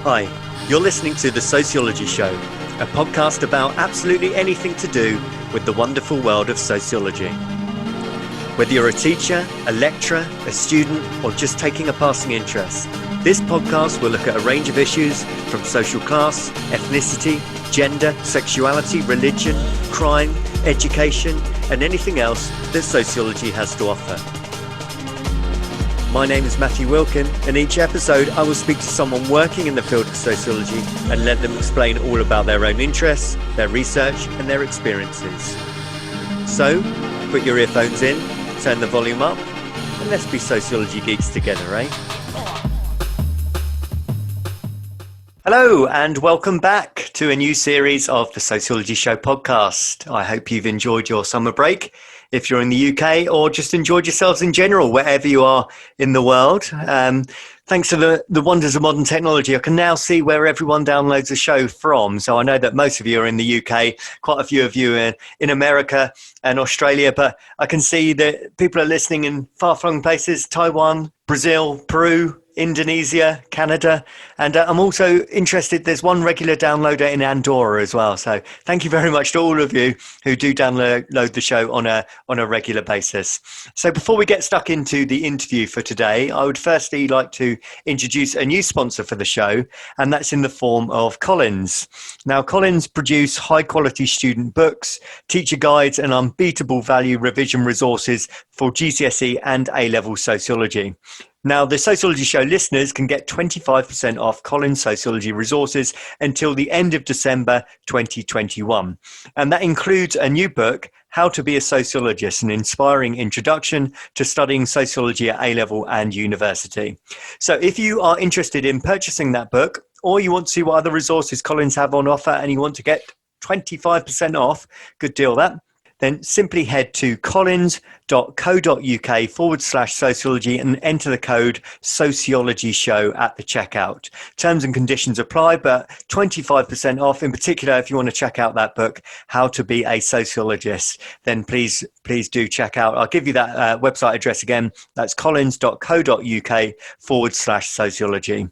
Hi, you're listening to The Sociology Show, a podcast about absolutely anything to do with the wonderful world of sociology. Whether you're a teacher, a lecturer, a student, or just taking a passing interest, this podcast will look at a range of issues from social class, ethnicity, gender, sexuality, religion, crime, education, and anything else that sociology has to offer. My name is Matthew Wilkin, and each episode I will speak to someone working in the field of sociology and let them explain all about their own interests, their research, and their experiences. So, put your earphones in, turn the volume up, and let's be sociology geeks together, eh? Hello, and welcome back to a new series of the Sociology Show podcast. I hope you've enjoyed your summer break, if you're in the UK, or just enjoyed yourselves in general, wherever you are in the world. Thanks to the wonders of modern technology, I can now see where everyone downloads the show from. So I know that most of you are in the UK, quite a few of you in America and Australia, but I can see that people are listening in far-flung places: Taiwan, Brazil, Peru, Indonesia, Canada, and I'm also interested, there's one regular downloader in Andorra as well. So thank you very much to all of you who do download the show on a regular basis. So before we get stuck into the interview for today, I would firstly like to introduce a new sponsor for the show, and that's in the form of Collins. Now, Collins produce high quality student books, teacher guides, and unbeatable value revision resources for GCSE and A-level sociology. Now, the Sociology Show listeners can get 25% off Collins Sociology resources until the end of December 2021. And that includes a new book, How to be a Sociologist, an inspiring introduction to studying sociology at A-level and university. So if you are interested in purchasing that book, or you want to see what other resources Collins have on offer and you want to get 25% off, good deal that, then simply head to collins.co.uk/sociology and enter the code Sociology Show at the checkout. Terms and conditions apply, but 25% off. In particular, if you want to check out that book, How to be a Sociologist, then please do check out. I'll give you that website address again. That's collins.co.uk/sociology.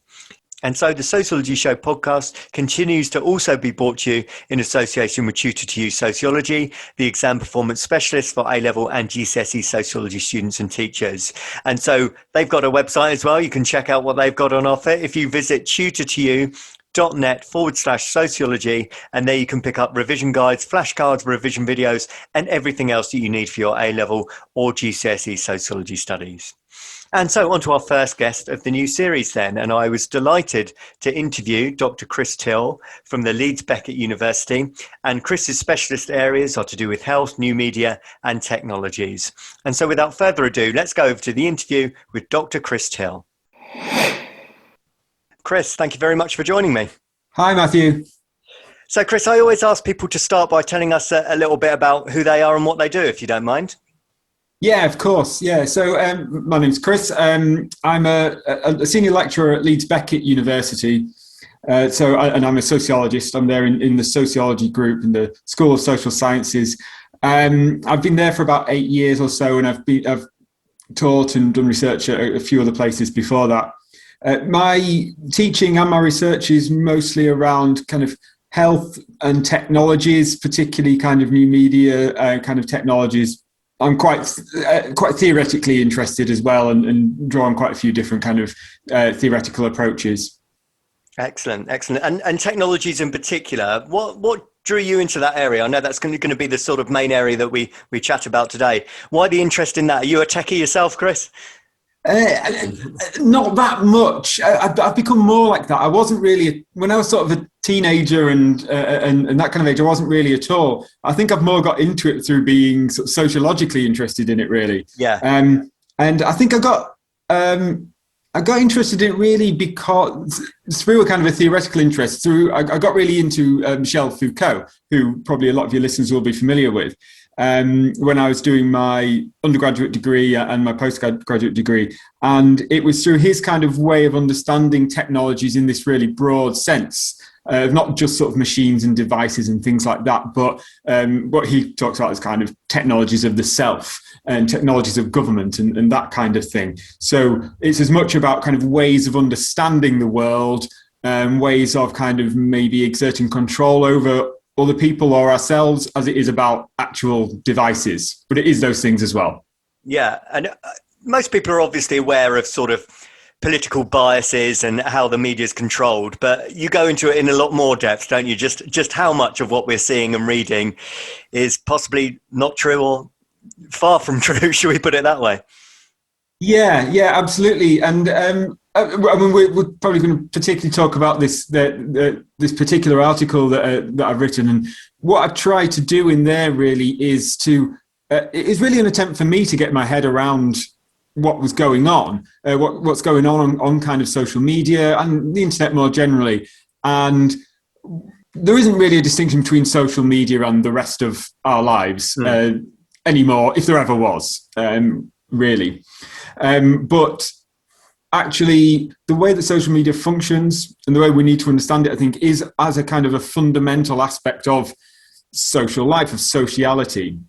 And so the Sociology Show podcast continues to also be brought to you in association with Tutor2U Sociology, the exam performance specialist for A-level and GCSE sociology students and teachers. And so they've got a website as well. You can check out what they've got on offer if you visit tutor2u.net/sociology, and there you can pick up revision guides, flashcards, revision videos, and everything else that you need for your A-level or GCSE sociology studies. And so on to our first guest of the new series then, and I was delighted to interview Dr. Chris Till from the Leeds Beckett University, and Chris's specialist areas are to do with health, new media and technologies. And so without further ado, let's go over to the interview with Dr. Chris Till. Chris, thank you very much for joining me. Hi, Matthew. So Chris, I always ask people to start by telling us a little bit about who they are and what they do, if you don't mind. Yeah, of course. Yeah. So my name's Chris. I'm a senior lecturer at Leeds Beckett University. And I'm a sociologist. I'm there in the sociology group in the School of Social Sciences. I've been there for about 8 years or so, and I've taught and done research at a few other places before that. My teaching and my research is mostly around kind of health and technologies, particularly kind of new media kind of technologies. I'm quite theoretically interested as well, and draw on quite a few different kind of theoretical approaches. Excellent. And technologies in particular, what drew you into that area? I know that's going to be the sort of main area that we chat about today. Why the interest in that? Are you a techie yourself, Chris? Not that much. I've become more like that. I wasn't really, when I was sort of a teenager and that kind of age, I wasn't really at all. I think I've more got into it through being sort of sociologically interested in it, really. Yeah. And I think I got interested in it really because through a kind of a theoretical interest. I got really into Michel Foucault, who probably a lot of your listeners will be familiar with. When I was doing my undergraduate degree and my postgraduate degree. And it was through his kind of way of understanding technologies in this really broad sense, not just sort of machines and devices and things like that, but what he talks about is kind of technologies of the self and technologies of government and that kind of thing. So it's as much about kind of ways of understanding the world ways of kind of maybe exerting control over other people or ourselves as it is about actual devices. But it is those things as well. Yeah, and most people are obviously aware of sort of political biases and how the media is controlled, but you go into it in a lot more depth, don't you? Just how much of what we're seeing and reading is possibly not true or far from true, should we put it that way? Yeah, absolutely. And I mean, we're probably going to particularly talk about this particular article that I've written, and what I've tried to do in there really is is really an attempt for me to get my head around what was going on, what's going on kind of social media and the internet more generally. And there isn't really a distinction between social media and the rest of our lives anymore, if there ever was, really. But actually, the way that social media functions and the way we need to understand it, I think, is as a kind of a fundamental aspect of social life, of sociality,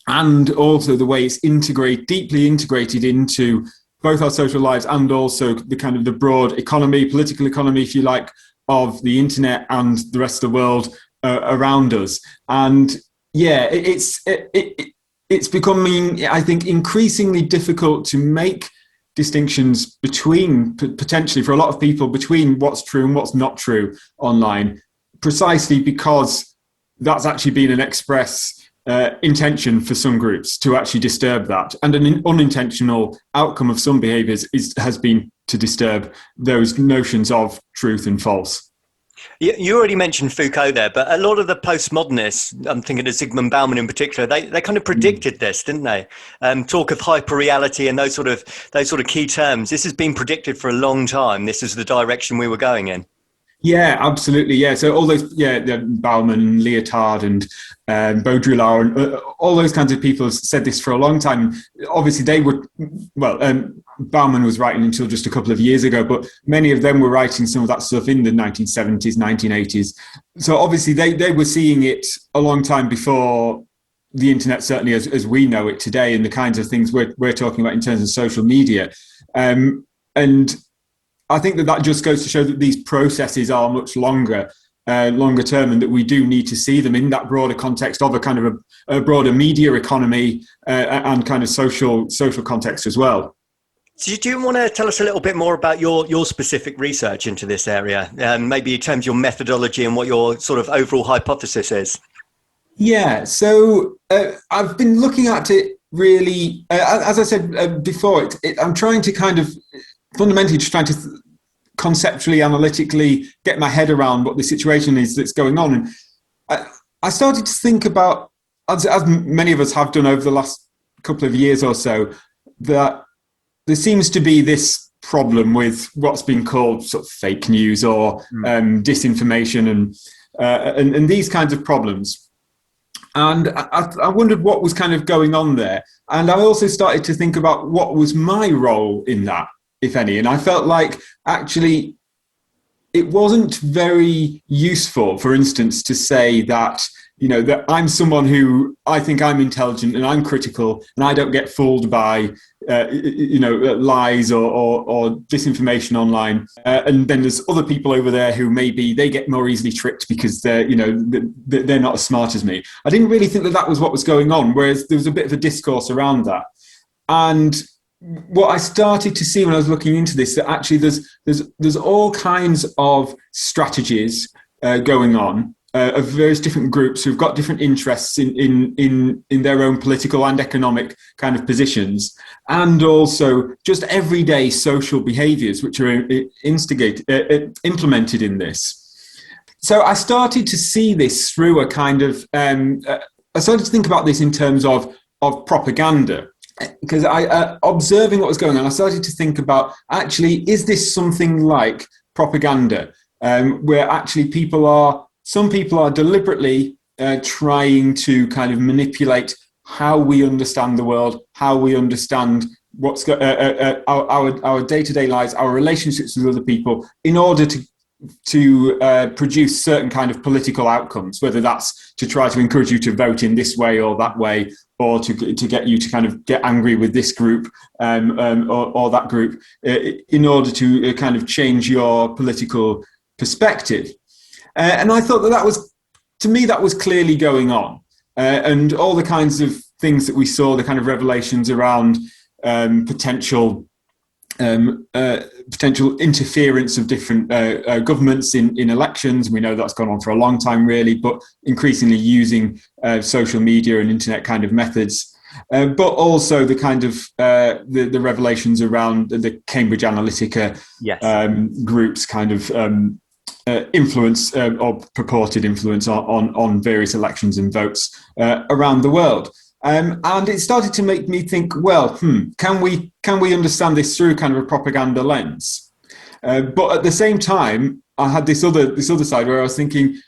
and also the way it's deeply integrated into both our social lives and also the kind of the broad economy, political economy, if you like, of the internet and the rest of the world around us. And yeah, it's becoming, I think, increasingly difficult to make distinctions between, potentially for a lot of people, between what's true and what's not true online, precisely because that's actually been an express intention for some groups to actually disturb that. And an unintentional outcome of some behaviours has been to disturb those notions of truth and false. You already mentioned Foucault there, but a lot of the postmodernists, I'm thinking of Zygmunt Bauman in particular, they kind of predicted this, didn't they? Talk of hyperreality and those sort of key terms. This has been predicted for a long time. This is the direction we were going in. Yeah, absolutely. Yeah, so all those, Bauman, Lyotard, and Baudrillard, and all those kinds of people have said this for a long time. Obviously, they were Bauman was writing until just a couple of years ago, but many of them were writing some of that stuff in the 1970s, 1980s. So obviously, they were seeing it a long time before the internet, certainly as we know it today, and the kinds of things we're talking about in terms of social media, and I think that just goes to show that these processes are much longer term, and that we do need to see them in that broader context of a kind of a broader media economy and kind of social context as well. So do you want to tell us a little bit more about your specific research into this area, maybe in terms of your methodology and what your sort of overall hypothesis is? Yeah, so I've been looking at it really, as I said before, I'm trying to kind of fundamentally just trying to conceptually, analytically get my head around what the situation is that's going on. And I started to think about, as many of us have done over the last couple of years or so, that there seems to be this problem with what's been called sort of fake news or disinformation and these kinds of problems. And I wondered what was kind of going on there. And I also started to think about what was my role in that, if any. And I felt like actually it wasn't very useful, for instance, to say that, that I'm someone who I think I'm intelligent and I'm critical and I don't get fooled by, lies or disinformation online. And then there's other people over there who maybe they get more easily tricked because they're not as smart as me. I didn't really think that was what was going on, whereas there was a bit of a discourse around that. And what I started to see when I was looking into this, that actually there's all kinds of strategies going on of various different groups who've got different interests in their own political and economic kind of positions, and also just everyday social behaviours which are implemented in this. So I started to see this through a kind of I started to think about this in terms of propaganda. Because observing what was going on, I started to think about, actually, is this something like propaganda, where actually some people are deliberately trying to kind of manipulate how we understand the world, how we understand what's our day-to-day lives, our relationships with other people, in order to produce certain kind of political outcomes, whether that's to try to encourage you to vote in this way or that way, or to get you to kind of get angry with this group or that group, in order to kind of change your political perspective. And I thought that was, to me, that was clearly going on. And all the kinds of things that we saw, the kind of revelations around potential interference of different governments in elections. We know that's gone on for a long time, really, but increasingly using social media and internet kind of methods. But also the kind of the revelations around the Cambridge Analytica groups kind of influence or purported influence on various elections and votes around the world. And it started to make me think, well, can we understand this through kind of a propaganda lens? But at the same time, I had this other side where I was thinking,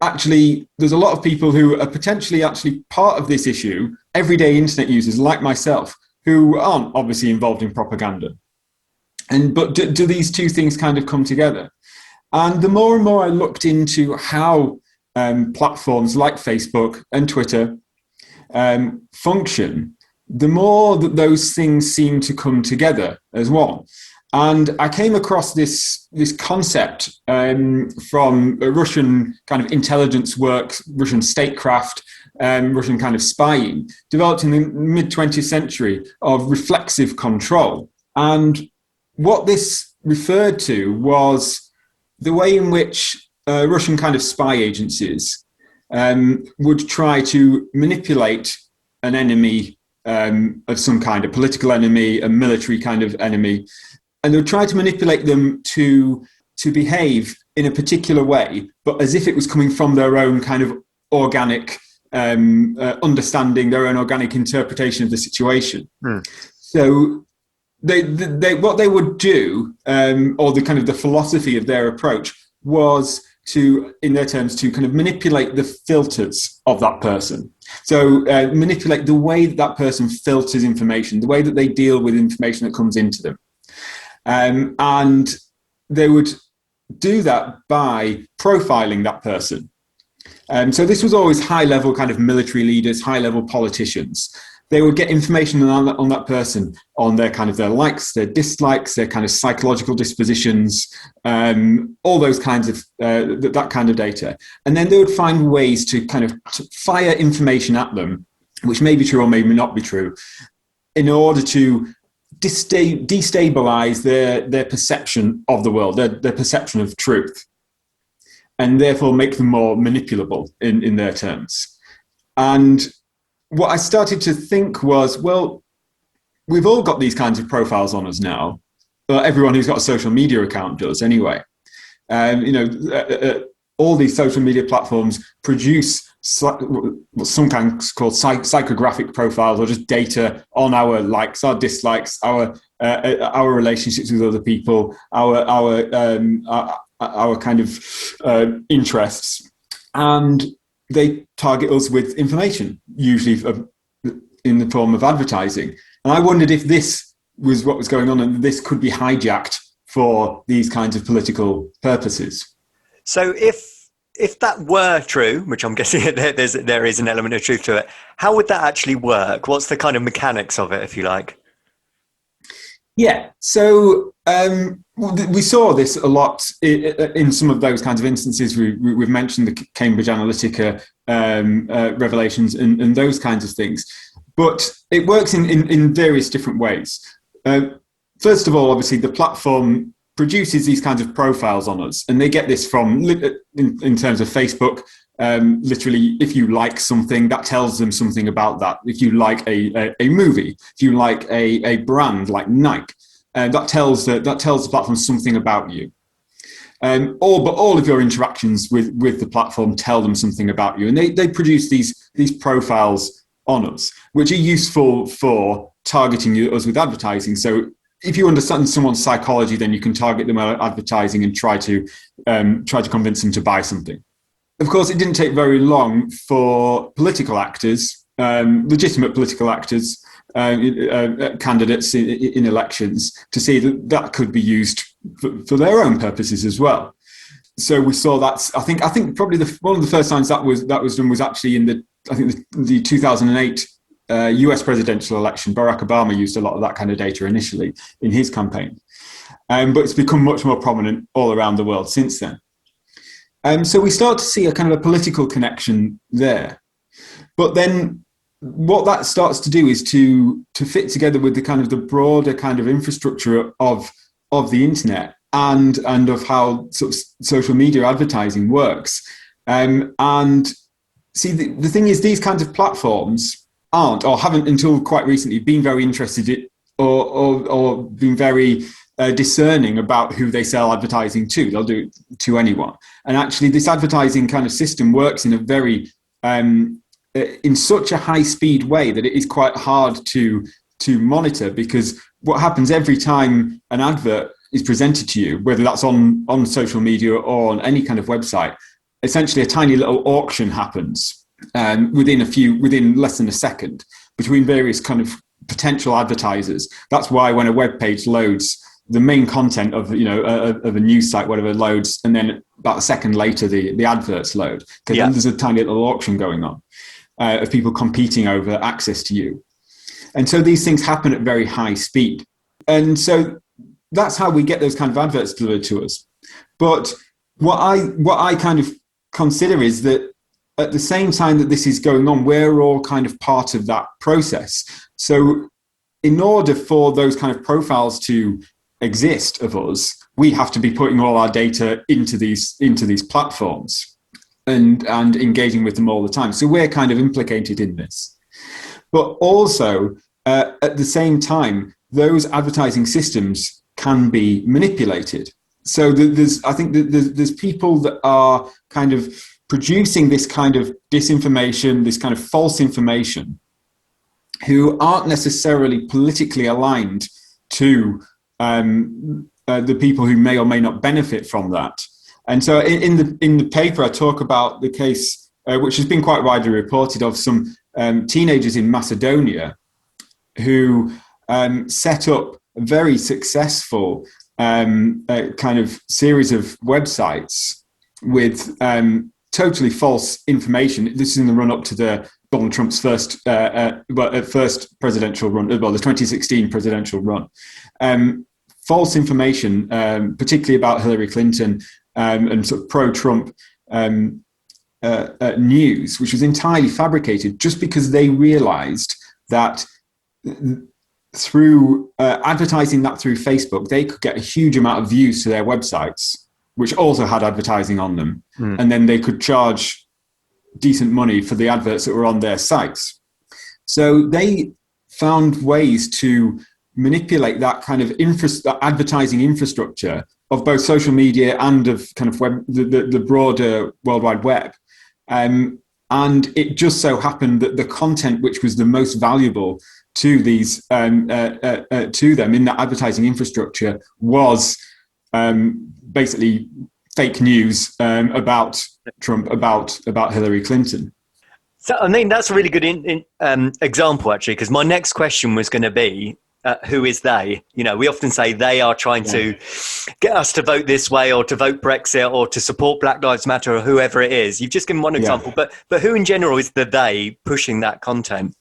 actually, there's a lot of people who are potentially actually part of this issue, everyday internet users like myself, who aren't obviously involved in propaganda. But do these two things kind of come together? And the more and more I looked into how platforms like Facebook and Twitter function, the more that those things seem to come together as one. And I came across this concept from Russian kind of intelligence work, Russian statecraft, Russian kind of spying, developed in the mid-20th century, of reflexive control. And what this referred to was the way in which Russian kind of spy agencies would try to manipulate an enemy of some kind, a political enemy, a military kind of enemy, and they would try to manipulate them to behave in a particular way, but as if it was coming from their own kind of organic understanding, their own organic interpretation of the situation. So they what they would do, or the kind of the philosophy of their approach, was to, in their terms, to kind of manipulate the filters of that person. So manipulate the way that person filters information, the way that they deal with information that comes into them. And they would do that by profiling that person. So this was always high-level kind of military leaders, high-level politicians. They would get information on that person, on their kind of their likes, their dislikes, their kind of psychological dispositions, all those kinds of that kind of data. And then they would find ways to kind of fire information at them, which may be true or may not be true, in order to destabilize their perception of the world, their perception of truth, and therefore make them more manipulable in their terms. And what I started to think was, well, we've all got these kinds of profiles on us now. Well, everyone who's got a social media account does anyway. All these social media platforms produce sometimes called psychographic profiles, or just data on our likes, our dislikes, our relationships with other people, our kind of interests, and they target us with information, usually in the form of advertising. And I wondered if this was what was going on, and this could be hijacked for these kinds of political purposes. So if that were true, which I'm guessing there is an element of truth to it, how would that actually work? What's the kind of mechanics of it, if you like? Yeah, so we saw this a lot in some of those kinds of instances. We've mentioned the Cambridge Analytica revelations and those kinds of things. But it works in various different ways. First of all, obviously, the platform produces these kinds of profiles on us, and they get this from, in terms of Facebook, literally, if you like something, that tells them something about that. If you like a movie, if you like a brand like Nike, that tells the platform something about you. But all of your interactions with the platform tell them something about you, and they produce these profiles on us, which are useful for targeting us with advertising. So if you understand someone's psychology, then you can target them with advertising and try to convince them to buy something. Of course, it didn't take very long for political actors, legitimate political actors, candidates in elections, to see that could be used for their own purposes as well. So we saw that. I think probably one of the first times that was done was actually in the 2008 US presidential election. Barack Obama used a lot of that kind of data initially in his campaign. but it's become much more prominent all around the world since then. So we start to see a kind of a political connection there. But then what that starts to do is to fit together with the kind of the broader kind of infrastructure of the internet and of how sort of social media advertising works. And see, the thing is, these kinds of platforms aren't, or haven't until quite recently, been very interested in, or been very discerning about who they sell advertising to. They'll do it to anyone. And actually, this advertising kind of system works in a very, in such a high speed way that it is quite hard to monitor, because what happens every time an advert is presented to you, whether that's on social media or on any kind of website, essentially a tiny little auction happens within less than a second between various kind of potential advertisers. That's why when a web page loads, the main content of of a news site, whatever, loads, and then about a second later the adverts load, because then there's a tiny little auction going on of people competing over access to you. And so these things happen at very high speed, and so that's how we get those kind of adverts delivered to us. But what I kind of consider is that at the same time that this is going on, we're all kind of part of that process. So in order for those kind of profiles to exist of us, we have to be putting all our data into these platforms and engaging with them all the time. So we're kind of implicated in this. But also, at the same time, those advertising systems can be manipulated. So I think there's people that are kind of producing this kind of disinformation, this kind of false information, who aren't necessarily politically aligned to the people who may or may not benefit from that. And so in the paper, I talk about the case, which has been quite widely reported, of some teenagers in Macedonia who set up a very successful kind of series of websites with totally false information. This is in the run-up to the Donald Trump's first presidential run, the 2016 presidential run. False information, particularly about Hillary Clinton and sort of pro-Trump news, which was entirely fabricated, just because they realized that through advertising that through Facebook, they could get a huge amount of views to their websites, which also had advertising on them. And then they could charge decent money for the adverts that were on their sites. So they found ways to manipulate that kind of advertising infrastructure of both social media and of kind of the broader World Wide Web. And it just so happened that the content which was the most valuable to these to them in that advertising infrastructure was basically fake news about Trump, about Hillary Clinton. So I mean, that's a really good example, actually, because my next question was going to be, who is they? You know, we often say they are trying to get us to vote this way, or to vote Brexit, or to support Black Lives Matter, or whoever it is. You've just given one example, but who in general is the they pushing that content?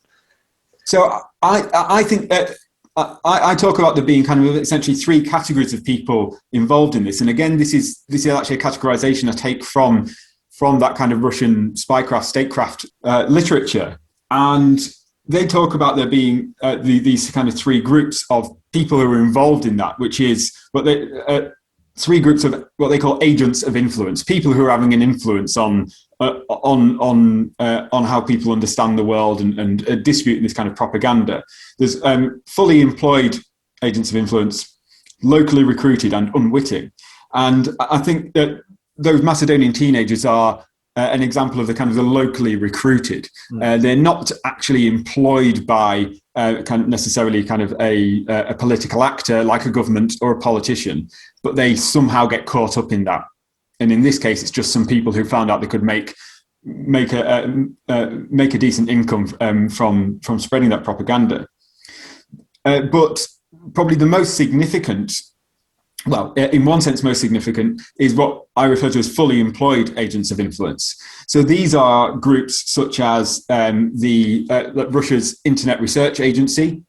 So I think that I talk about there being kind of essentially three categories of people involved in this. And again, this is actually a categorization I take from that kind of Russian spycraft, statecraft literature. And they talk about there being these kind of three groups of people who are involved in that, which is three groups of what they call agents of influence, people who are having an influence on how people understand the world and distribute this kind of propaganda. There's fully employed agents of influence, locally recruited and unwitting. And I think that those Macedonian teenagers are an example of the locally recruited. They're not actually employed by necessarily a political actor like a government or a politician, but they somehow get caught up in that. And in this case, it's just some people who found out they could make a decent income from spreading that propaganda. But probably the most significant, well, in one sense, most significant is what I refer to as fully employed agents of influence. So these are groups such as Russia's Internet Research Agency,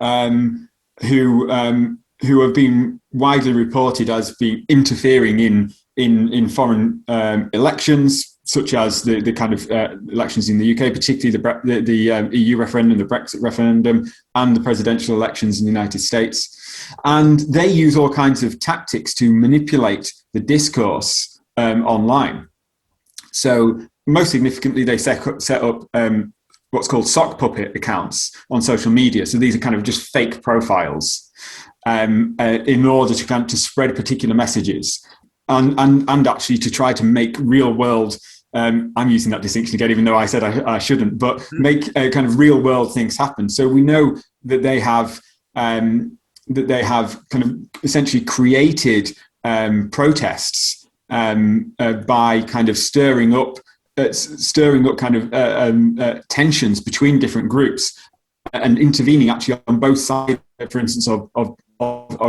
who who have been widely reported as being interfering in foreign elections, such as the kind of elections in the UK, particularly the EU referendum, the Brexit referendum, and the presidential elections in the United States. And they use all kinds of tactics to manipulate the discourse online. So most significantly, they set up what's called sock puppet accounts on social media. So these are kind of just fake profiles in order to spread particular messages and actually to try to make real world, I'm using that distinction again, even though I said I shouldn't, but make kind of real world things happen. So we know that they have kind of essentially created protests by kind of stirring up kind of tensions between different groups and intervening actually on both sides, for instance, of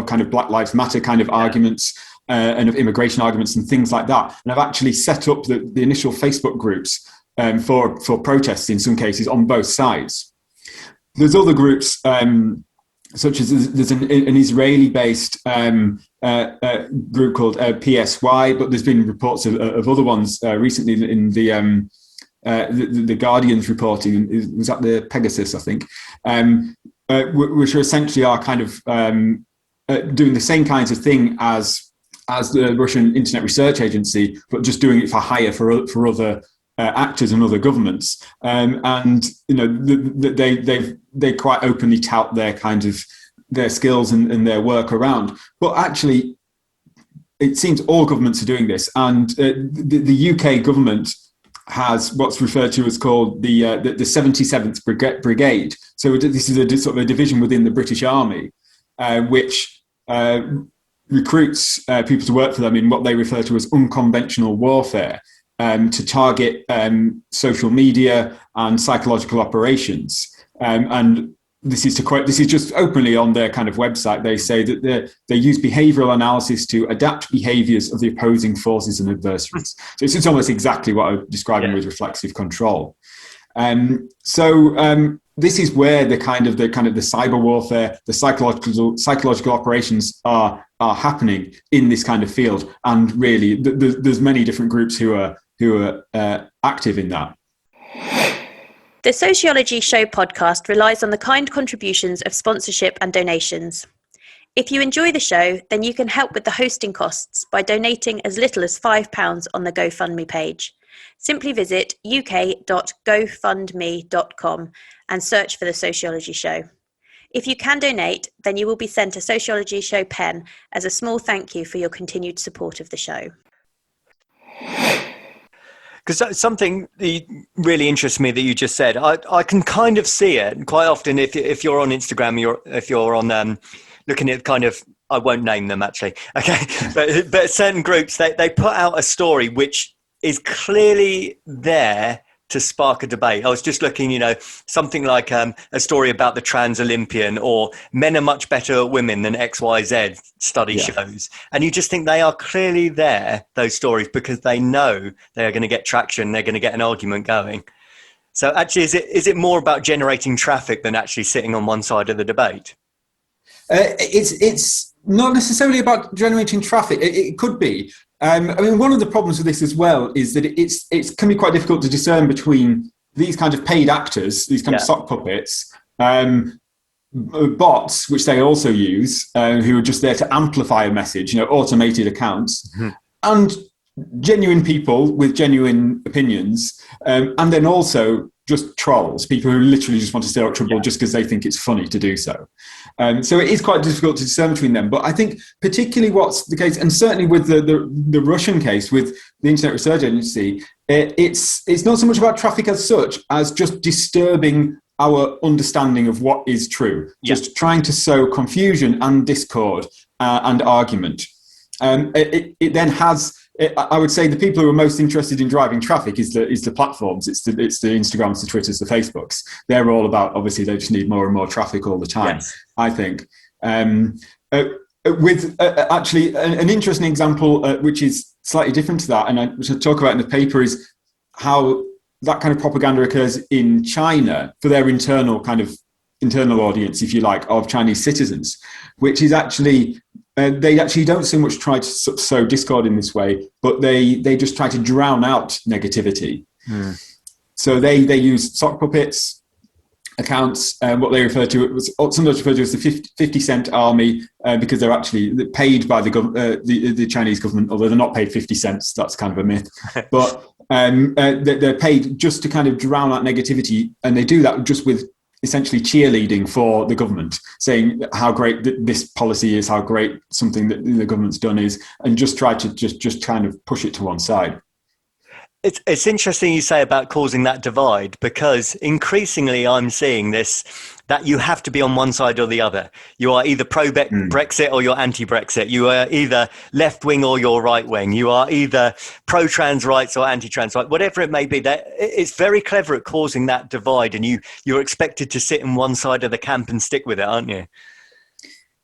kind of Black Lives Matter kind of arguments and of immigration arguments and things like that. And I've actually set up the initial Facebook groups for protests in some cases on both sides. There's other groups such as there's an Israeli-based group called PSY, but there's been reports of other ones recently in the Guardian's reporting. Was that the Pegasus, I think, which are essentially are kind of doing the same kinds of thing as the Russian Internet Research Agency, but just doing it for hire for other actors and other governments, and you know they quite openly tout their kind of their skills and their work around. But actually, it seems all governments are doing this, and the UK government has what's referred to as called the 77th Brigade. So this is a sort of a division within the British Army, which recruits people to work for them in what they refer to as unconventional warfare. To target social media and psychological operations, and this is just openly on their kind of website. They say that they use behavioural analysis to adapt behaviours of the opposing forces and adversaries. So it's almost exactly what I'm describing with reflexive control. This is where the cyber warfare, the psychological operations are happening in this kind of field, and really there's many different groups who are active in that. The Sociology Show podcast relies on the kind contributions of sponsorship and donations. If you enjoy the show, then you can help with the hosting costs by donating as little as £5 on the GoFundMe page. Simply visit uk.gofundme.com and search for the Sociology Show. If you can donate, then you will be sent a Sociology Show pen as a small thank you for your continued support of the show. Because something that really interests me that you just said, I can kind of see it quite often. If you're on Instagram, if you're on looking at kind of, I won't name them actually, okay, but certain groups they put out a story which is clearly there to spark a debate. I was just looking, something like a story about the trans Olympian, or men are much better at women than XYZ study shows. And you just think they are clearly there, those stories, because they know they are going to get traction. They're going to get an argument going. So actually, is it more about generating traffic than actually sitting on one side of the debate? It's not necessarily about generating traffic. It could be. One of the problems with this as well is that it can be quite difficult to discern between these kind of paid actors, these kind of sock puppets, bots, which they also use, who are just there to amplify a message, automated accounts, and genuine people with genuine opinions, and then also just trolls, people who literally just want to stir up trouble just because they think it's funny to do so. So it is quite difficult to discern between them. But I think particularly what's the case, and certainly with the Russian case with the Internet Research Agency, it's not so much about traffic as such as just disturbing our understanding of what is true, just trying to sow confusion and discord and argument. It then has, I would say, the people who are most interested in driving traffic is the platforms. It's the Instagrams, the Twitters, the Facebooks. They're all about, obviously, they just need more and more traffic all the time, I think. With actually an interesting example, which is slightly different to that, and which I talk about in the paper, is how that kind of propaganda occurs in China for their internal kind of internal audience, if you like, of Chinese citizens, which is actually, they actually don't so much try to sow discord in this way, but they just try to drown out negativity. So they use sock puppets, accounts, what they refer to, was sometimes referred to as the 50-cent army, because they're actually paid by the Chinese government, although they're not paid 50 cents. That's kind of a myth. But they're paid just to kind of drown out negativity, and they do that just with essentially cheerleading for the government, saying how great this policy is, how great something that the government's done is, and just try to just kind of push it to one side. It's interesting you say about causing that divide, because increasingly I'm seeing this, that you have to be on one side or the other. You are either pro-Brexit or you're anti-Brexit. You are either left-wing or you're right-wing. You are either pro-trans rights or anti-trans rights, whatever it may be. It's very clever at causing that divide, and you're expected to sit in one side of the camp and stick with it, aren't you?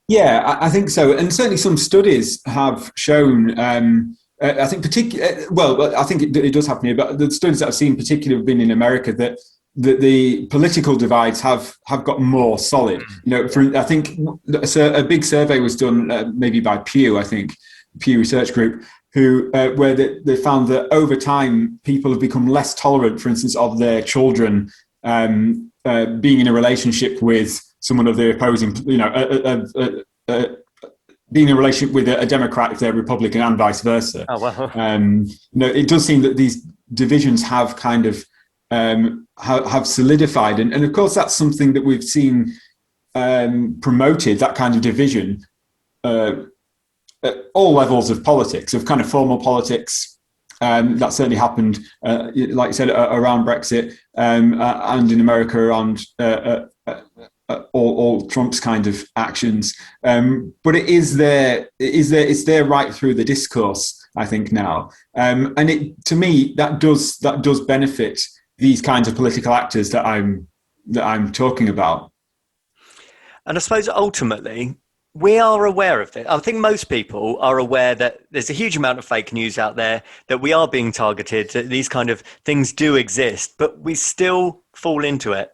Yeah, I think so. And certainly some studies have shown... I think I think it does happen here, but the studies that I've seen particularly have been in America, that the political divides have got more solid. I think a big survey was done maybe by Pew, I think, Pew Research Group, where they found that over time people have become less tolerant, for instance, of their children being in a relationship with someone of the opposing, being in a relationship with a Democrat if they're Republican, and vice versa. Oh, wow. It does seem that these divisions have kind of have solidified, and of course that's something that we've seen promoted, that kind of division at all levels of politics, of kind of formal politics. That certainly happened, like you said, around Brexit, and in America around all Trump's kind of actions, but it's there right through the discourse, I think, now, and to me that does benefit these kinds of political actors that I'm talking about. And I suppose ultimately we are aware of this. I think most people are aware that there's a huge amount of fake news out there, that we are being targeted, that these kind of things do exist, but we still fall into it.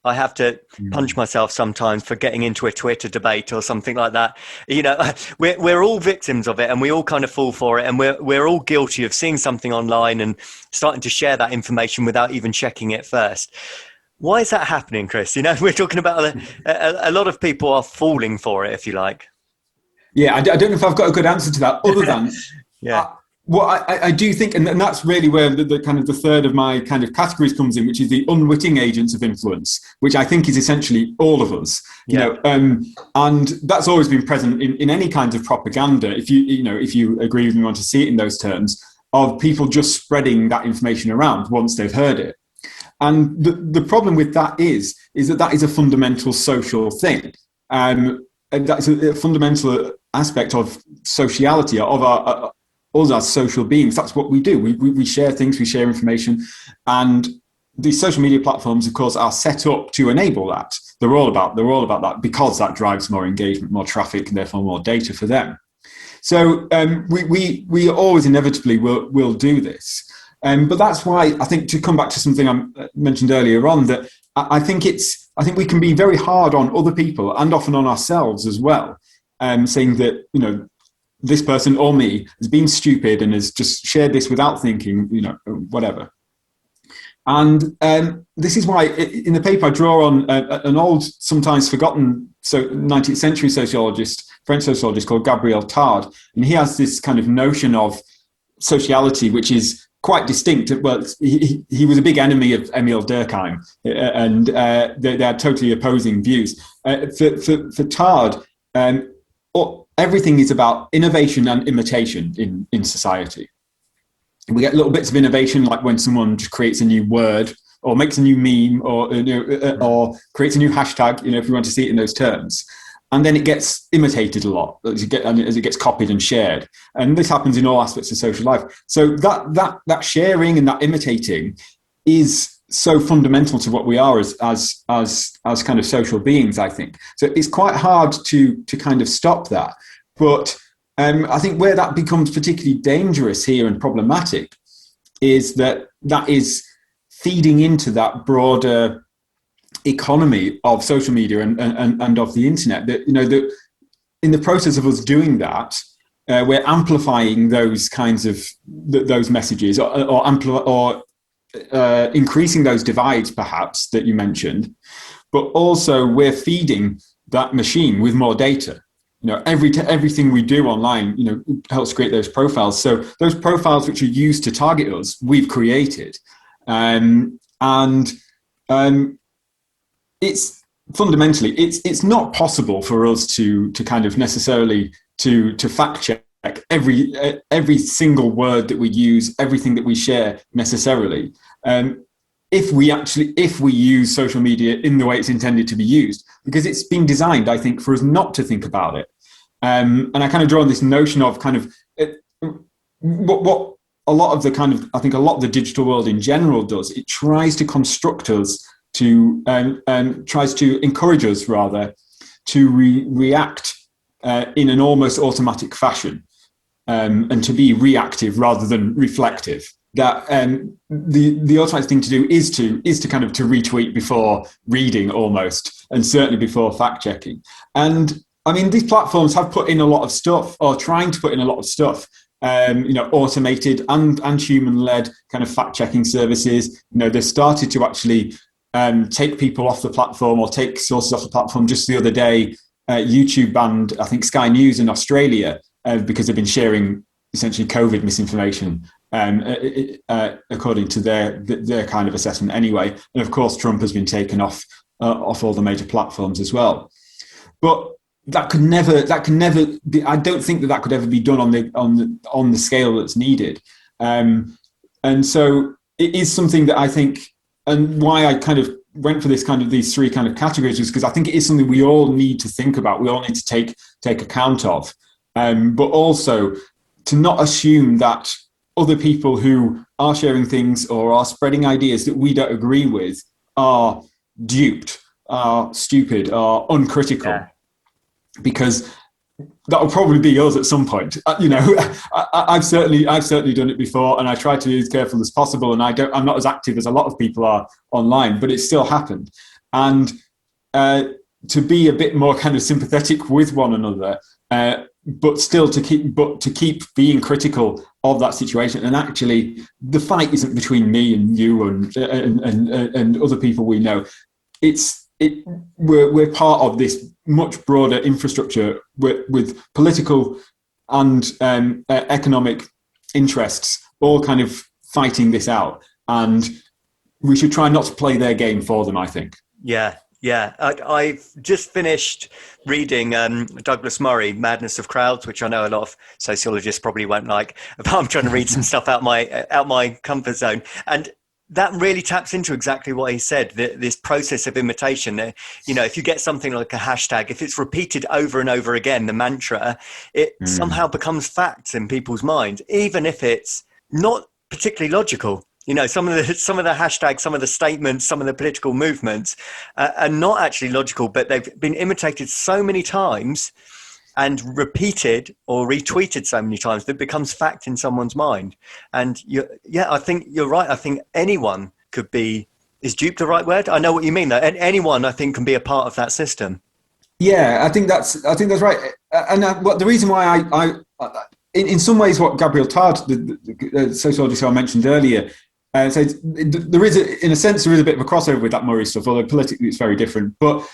I have to punch myself sometimes for getting into a Twitter debate or something like that. We're all victims of it, and we all kind of fall for it, and we're all guilty of seeing something online and starting to share that information without even checking it first. Why is that happening, Chris? We're talking about a lot of people are falling for it, if you like. Yeah, I don't know if I've got a good answer to that, other than yeah. I do think, and that's really where the kind of the third of my kind of categories comes in, which is the unwitting agents of influence, which I think is essentially all of us. And that's always been present in any kind of propaganda. If you agree with me, want to see it in those terms, of people just spreading that information around once they've heard it. And the problem with that is that is a fundamental social thing, and that's a fundamental aspect of sociality, of our us as social beings. That's what we do. We share things, we share information, and the social media platforms, of course, are set up to enable that. They're all about that, because that drives more engagement, more traffic, and therefore more data for them. So we always inevitably will do this. But that's why I think, to come back to something I mentioned earlier on, that I think we can be very hard on other people, and often on ourselves as well, saying that this person or me has been stupid and has just shared this without thinking, whatever. And this is why in the paper I draw on an old, sometimes forgotten 19th century French sociologist called Gabriel Tarde. And he has this kind of notion of sociality, which is quite distinct. Well, he was a big enemy of Emile Durkheim, and they had totally opposing views. For Tarde, everything is about innovation and imitation in society. We get little bits of innovation, like when someone just creates a new word or makes a new meme or creates a new hashtag, if you want to see it in those terms. And then it gets imitated a lot as it gets copied and shared. And this happens in all aspects of social life. So that sharing and that imitating is so fundamental to what we are as kind of social beings, I think. So it's quite hard to kind of stop that. But I think where that becomes particularly dangerous here and problematic is that is feeding into that broader economy of social media and of the internet, that that in the process of us doing that, we're amplifying those kinds of those messages, or increasing those divides, perhaps, that you mentioned. But also, we're feeding that machine with more data. Everything we do online, helps create those profiles. So those profiles which are used to target us, we've created, and it's fundamentally it's not possible for us to kind of necessarily to fact check every single word that we use, everything that we share necessarily. If we use social media in the way it's intended to be used, because it's been designed, I think, for us not to think about it. And I kind of draw on this notion of kind of what a lot of the kind of, I think a lot of the digital world in general does. It tries to construct us tries to encourage us rather to react in an almost automatic fashion, and to be reactive rather than reflective. That the automatic thing to do is to kind of to retweet before reading almost, and certainly before fact checking. And I mean, these platforms have put in a lot of stuff, or trying to put in a lot of stuff, automated and human-led kind of fact-checking services. They've started to actually take people off the platform, or take sources off the platform. Just the other day, YouTube banned, I think, Sky News in Australia because they've been sharing essentially COVID misinformation, according to their kind of assessment anyway. And of course, Trump has been taken off all the major platforms as well. But that could never be. I don't think that could ever be done on the scale that's needed. And so it is something that I think, and why I kind of went for these three kind of categories, is because I think it is something we all need to think about. We all need to take account of, but also to not assume that other people who are sharing things or are spreading ideas that we don't agree with are duped, are stupid, are uncritical. Yeah. Because that will probably be us at some point. I've certainly done it before, and I try to be as careful as possible. And I'm not as active as a lot of people are online, but it still happened. And to be a bit more kind of sympathetic with one another, but still to keep being critical of that situation. And actually, the fight isn't between me and you and other people we know. We're part of this much broader infrastructure with political and economic interests all kind of fighting this out, and we should try not to play their game for them, I think. Yeah. I've just finished reading Douglas Murray, Madness of Crowds, which I know a lot of sociologists probably won't like, but I'm trying to read some stuff out my comfort zone. And that really taps into exactly what he said, this process of imitation. If you get something like a hashtag, if it's repeated over and over again, the mantra, it somehow becomes facts in people's minds, even if it's not particularly logical. Some of the hashtags, some of the statements, some of the political movements are not actually logical, but they've been imitated so many times and repeated or retweeted so many times that it becomes fact in someone's mind. And I think you're right. I think anyone could be, is dupe the right word? I know what you mean though. And anyone, I think, can be a part of that system. Yeah, I think that's right. And the reason why I in some ways, what Gabriel Tard, the sociologist who I mentioned earlier, says there is in a sense, there is a bit of a crossover with that Murray stuff, although politically it's very different. But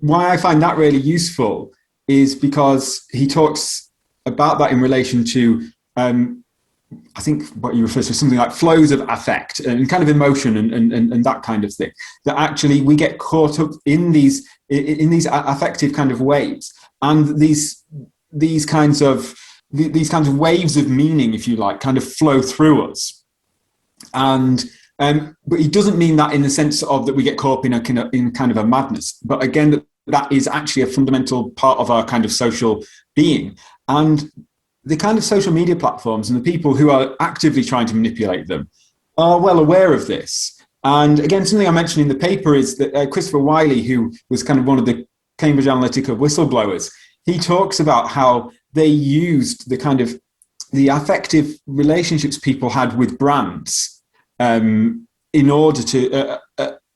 why I find that really useful is because he talks about that in relation to, I think what you refer to as something like flows of affect and kind of emotion and that kind of thing. That actually we get caught up in these affective kind of waves, and these kinds of waves of meaning, if you like, kind of flow through us. And but he doesn't mean that in the sense of that we get caught up in kind of a madness. But again, that is actually a fundamental part of our kind of social being. And the kind of social media platforms and the people who are actively trying to manipulate them are well aware of this. And again, something I mentioned in the paper is that Christopher Wiley, who was kind of one of the Cambridge Analytica whistleblowers, he talks about how they used the affective relationships people had with brands in order to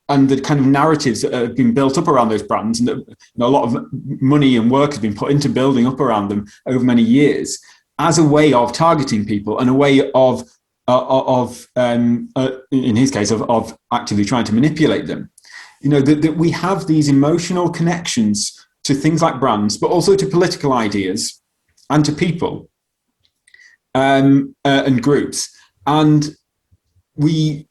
and the kind of narratives that have been built up around those brands, and that, a lot of money and work has been put into building up around them over many years, as a way of targeting people and a way of in his case, of actively trying to manipulate them. That we have these emotional connections to things like brands, but also to political ideas and to people and groups. And we,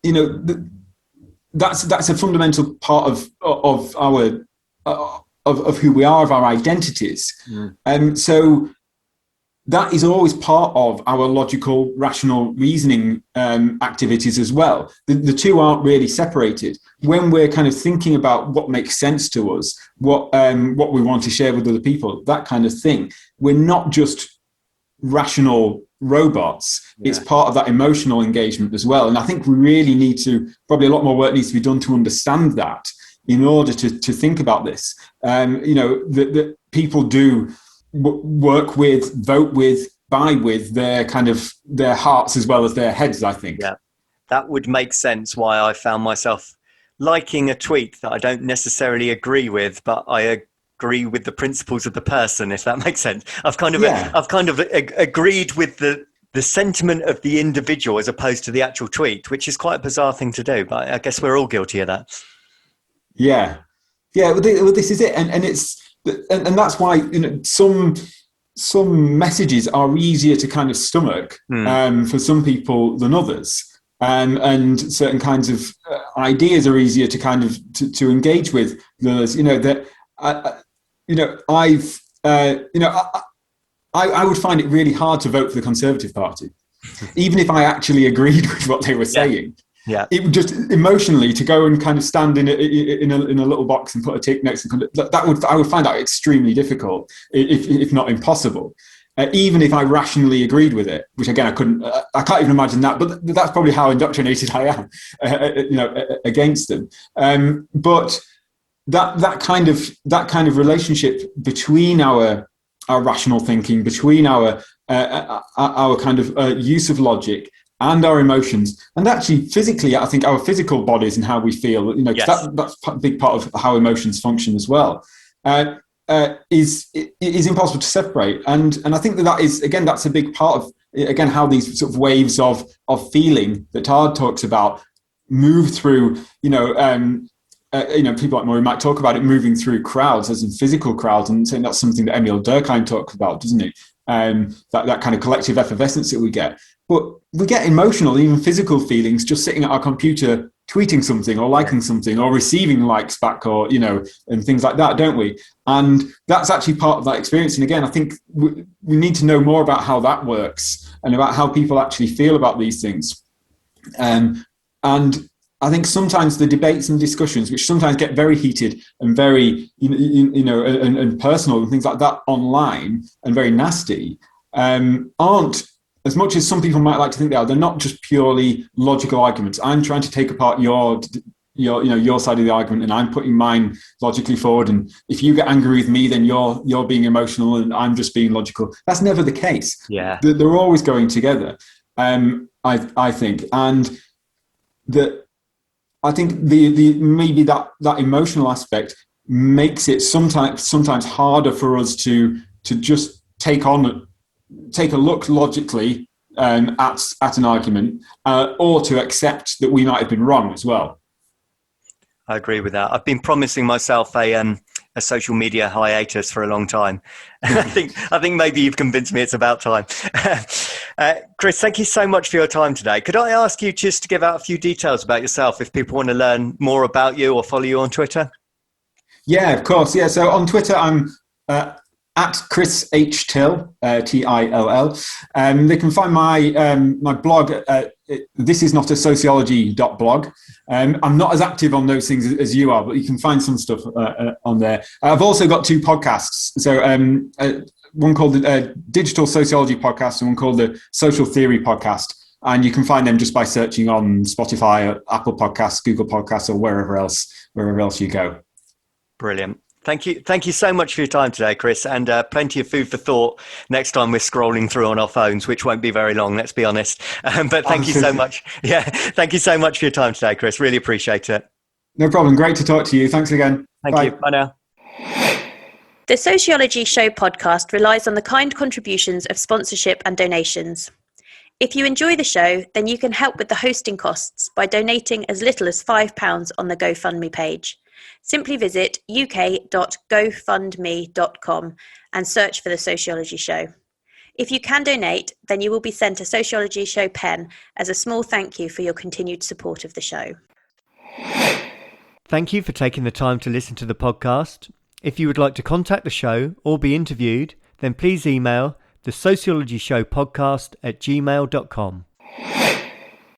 that's a fundamental part of our of who we are, of our identities. So that is always part of our logical, rational reasoning activities as well. The two aren't really separated. When we're kind of thinking about what makes sense to us, what we want to share with other people, that kind of thing, we're not just rational robots. Yeah. It's part of that emotional engagement as well. And I think we really need to, probably a lot more work needs to be done to understand that in order to think about this. That people do work with, vote with, buy with their hearts as well as their heads, I think. Yeah, that would make sense why I found myself liking a tweet that I don't necessarily agree with, but I agree with the principles of the person, if that makes sense. I've kind of agreed with the sentiment of the individual as opposed to the actual tweet, which is quite a bizarre thing to do, but I guess we're all guilty of that. Yeah. Well, this is it. And it's, and that's why some messages are easier to kind of stomach for some people than others, and certain kinds of ideas are easier to kind of to engage with than others. I would find it really hard to vote for the Conservative Party, even if I actually agreed with what they were saying. Yeah, it would just emotionally to go and kind of stand in a little box and put a tick next to I would find that extremely difficult, if not impossible. Even if I rationally agreed with it, which again I can't even imagine that. But that's probably how indoctrinated I am, against them. But that kind of relationship between our rational thinking, between our kind of use of logic and our emotions, and actually physically, I think our physical bodies and how we feel, yes. That's a big part of how emotions function as well, is impossible to separate. And I think that is, again, that's a big part of, again, how these sort of waves of feeling that Todd talks about move through, people like Maury might talk about it moving through crowds, as in physical crowds, and saying that's something that Emil Durkheim talks about, doesn't he? That kind of collective effervescence that we get. But we get emotional, even physical feelings just sitting at our computer, tweeting something or liking something or receiving likes back, or, and things like that, don't we? And that's actually part of that experience. And again, I think we need to know more about how that works and about how people actually feel about these things. And I think sometimes the debates and discussions, which sometimes get very heated and very, and personal and things like that online and very nasty, aren't, as much as some people might like to think they are, they're not just purely logical arguments. I'm trying to take apart your side of the argument, and I'm putting mine logically forward. And if you get angry with me, then you're being emotional, and I'm just being logical. That's never the case. Yeah, they're always going together. I think, and I think the maybe that emotional aspect makes it sometimes harder for us to just take a look logically at an argument, or to accept that we might have been wrong as well. I agree with that. I've been promising myself a social media hiatus for a long time. I think maybe you've convinced me it's about time. Chris, thank you so much for your time today. Could I ask you just to give out a few details about yourself if people want to learn more about you or follow you on Twitter? Yeah, of course. Yeah, so on Twitter, I'm at Chris H. Till, Till. They can find my blog, this is not a sociology.blog. I'm not as active on those things as you are, but you can find some stuff on there. I've also got two podcasts. So one called the Digital Sociology Podcast and one called the Social Theory Podcast. And you can find them just by searching on Spotify, Apple Podcasts, Google Podcasts, or wherever else you go. Brilliant. Thank you so much for your time today, Chris, and plenty of food for thought next time we're scrolling through on our phones, which won't be very long, let's be honest. But thank you so much. Yeah, thank you so much for your time today, Chris. Really appreciate it. No problem. Great to talk to you. Thanks again. Thank you. Bye now. The Sociology Show podcast relies on the kind contributions of sponsorship and donations. If you enjoy the show, then you can help with the hosting costs by donating as little as £5 on the GoFundMe page. Simply visit uk.gofundme.com and search for The Sociology Show. If you can donate, then you will be sent a Sociology Show pen as a small thank you for your continued support of the show. Thank you for taking the time to listen to the podcast. If you would like to contact the show or be interviewed, then please email the sociologyshowpodcast@gmail.com.